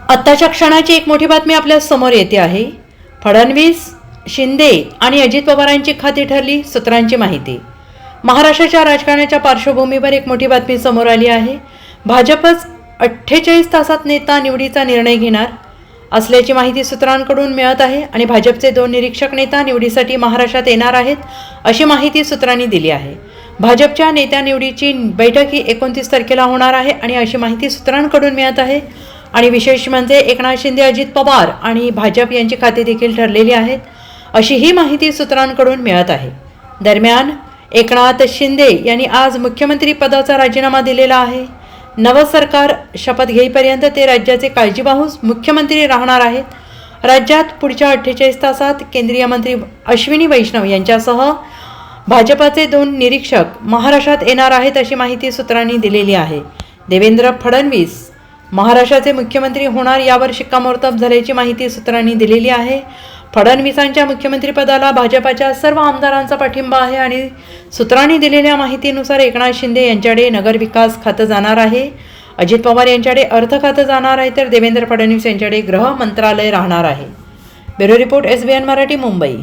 आत्ताच्या क्षणाची एक मोठी बातमी आपल्या समोर येते आहे। फडणवीस, शिंदे आणि अजित पवारांची खाती ठरली, सूत्रांची माहिती। महाराष्ट्राच्या राजकारणाच्या पार्श्वभूमीवर एक मोठी बातमी समोर आली आहे। भाजपच 48 तासात नेता निवडीचा निर्णय घेणार असल्याची माहिती सूत्रांकडून मिळत आहे आणि भाजपचे 2 निरीक्षक नेता निवडीसाठी महाराष्ट्रात येणार आहेत अशी माहिती सूत्रांनी दिली आहे। भाजपच्या नेत्या निवडीची बैठक ही 29 तारखेला होणार आहे आणि अशी माहिती सूत्रांकडून मिळत आहे। आणि विशेष म्हणजे एकनाथ शिंदे, अजित पवार आणि भाजप यांची खाती देखील ठरलेली आहेत अशी ही माहिती सूत्रांकडून मिळत आहे। दरम्यान एकनाथ शिंदे यांनी आज मुख्यमंत्री पदाचा राजीनामा दिलेला आहे। नवं सरकार शपथ घेईपर्यंत ते राज्याचे काळजीवाहू मुख्यमंत्री राहणार आहेत। राज्यात पुढच्या 48 तासात केंद्रीय मंत्री अश्विनी वैष्णव यांच्यासह भाजपाचे 2 निरीक्षक महाराष्ट्रात येणार आहेत अशी माहिती सूत्रांनी दिलेली आहे। देवेंद्र फडणवीस महाराष्ट्राचे मुख्यमंत्री होणार यावर शिक्कामोर्तब झाल्याची माहिती सूत्रांनी दिलेली आहे। फडणवीसांच्या मुख्यमंत्रीपदाला भाजपाच्या सर्व आमदारांचा पाठिंबा आहे आणि सूत्रांनी दिलेल्या माहितीनुसार एकनाथ शिंदे यांच्याकडे नगरविकास खातं जाणार आहे, अजित पवार यांच्याकडे अर्थ खातं जाणार आहे, तर देवेंद्र फडणवीस यांच्याकडे गृह मंत्रालय राहणार आहे। Bureau report SBN Marathi, Mumbai.